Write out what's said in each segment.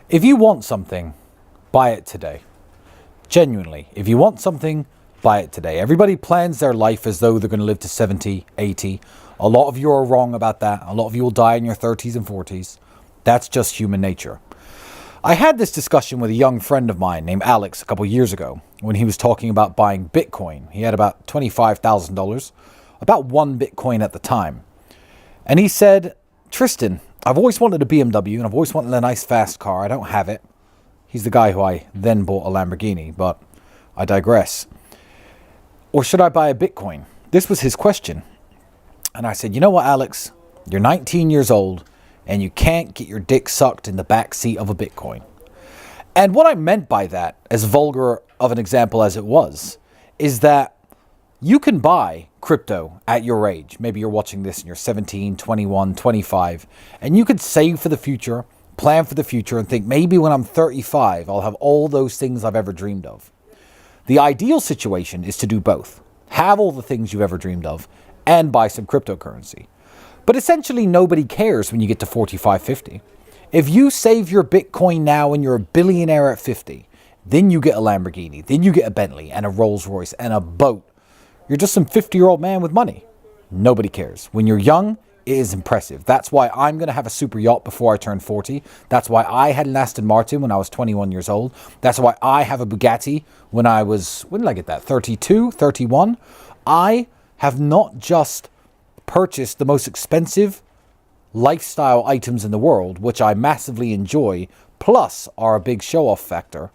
If you want something, buy it today. Genuinely, if you want something, buy it today. Everybody plans their life as though they're going to live to 70, 80. A lot of you are wrong about that. A lot of you will die in your 30s and 40s. That's just human nature. I had this discussion with a young friend of mine named Alex a couple years ago when he was talking about buying Bitcoin. He had about $25,000, about one Bitcoin at the time. And he said, Tristan, I've always wanted a BMW and I've always wanted a nice fast car. I don't have it. He's the guy who I then bought a Lamborghini, but I digress. Or should I buy a Bitcoin? This was his question. And I said, you know what, Alex? You're 19 years old and you can't get your dick sucked in the back seat of a Bitcoin. And what I meant by that, as vulgar of an example as it was, is that you can buy crypto at your age. Maybe you're watching this and you're 17, 21, 25, and you could save for the future, plan for the future, and think maybe when I'm 35, I'll have all those things I've ever dreamed of. The ideal situation is to do both. Have all the things you've ever dreamed of and buy some cryptocurrency. But essentially nobody cares when you get to 45, 50. If you save your Bitcoin now and you're a billionaire at 50, then you get a Lamborghini, then you get a Bentley and a Rolls Royce and a boat. You're just some 50-year-old man with money. Nobody cares. When you're young, it is impressive. That's why I'm going to have a super yacht before I turn 40. That's why I had an Aston Martin when I was 21 years old. That's why I have a Bugatti when I was, when did I get that? 32, 31. I have not just purchased the most expensive lifestyle items in the world, which I massively enjoy, plus are a big show-off factor.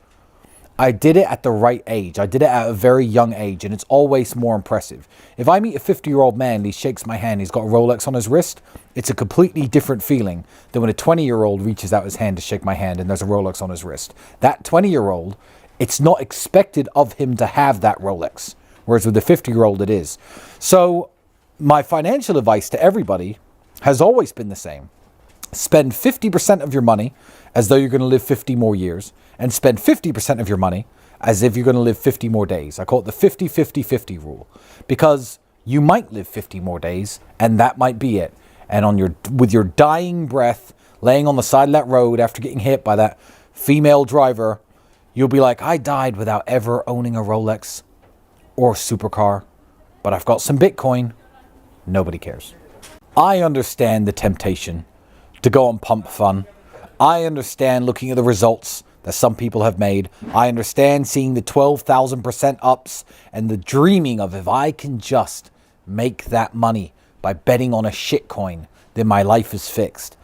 I did it at the right age. I did it at a very young age, and it's always more impressive. If I meet a 50-year-old man and he shakes my hand, he's got a Rolex on his wrist, it's a completely different feeling than when a 20-year-old reaches out his hand to shake my hand and there's a Rolex on his wrist. That 20-year-old, it's not expected of him to have that Rolex, whereas with the 50-year-old it is. So my financial advice to everybody has always been the same. Spend 50% of your money as though you're going to live 50 more years, and spend 50% of your money as if you're going to live 50 more days. I call it the 50-50-50 rule, because you might live 50 more days and that might be it. And with your dying breath, laying on the side of that road after getting hit by that female driver, you'll be like, I died without ever owning a Rolex or a supercar, but I've got some Bitcoin. Nobody cares. I understand the temptation to go on pump fun. I understand looking at the results that some people have made. I understand seeing the 12,000% ups and the dreaming of, if I can just make that money by betting on a shitcoin, then my life is fixed.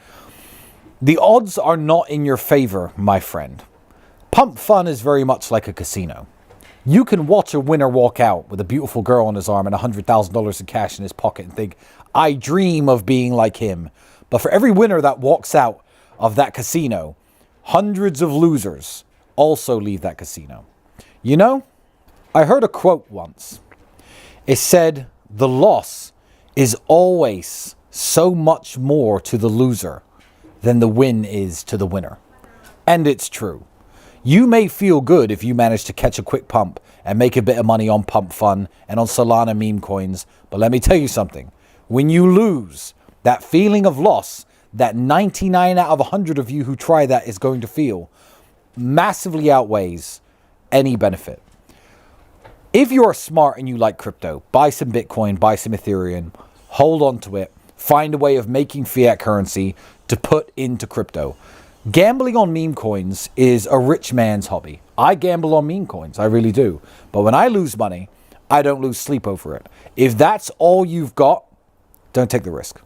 The odds are not in your favor, my friend. Pump fun is very much like a casino. You can watch a winner walk out with a beautiful girl on his arm and $100,000 in cash in his pocket and think, I dream of being like him. But for every winner that walks out of that casino, hundreds of losers also leave that casino. You know, I heard a quote once. It said, the loss is always so much more to the loser than the win is to the winner. And it's true. You may feel good if you manage to catch a quick pump and make a bit of money on Pump Fun and on Solana meme coins. But let me tell you something. When you lose, that feeling of loss that 99 out of 100 of you who try that is going to feel massively outweighs any benefit. If you're smart and you like crypto, buy some Bitcoin, buy some Ethereum, hold on to it, find a way of making fiat currency to put into crypto. Gambling on meme coins is a rich man's hobby. I gamble on meme coins, I really do. But when I lose money, I don't lose sleep over it. If that's all you've got, don't take the risk.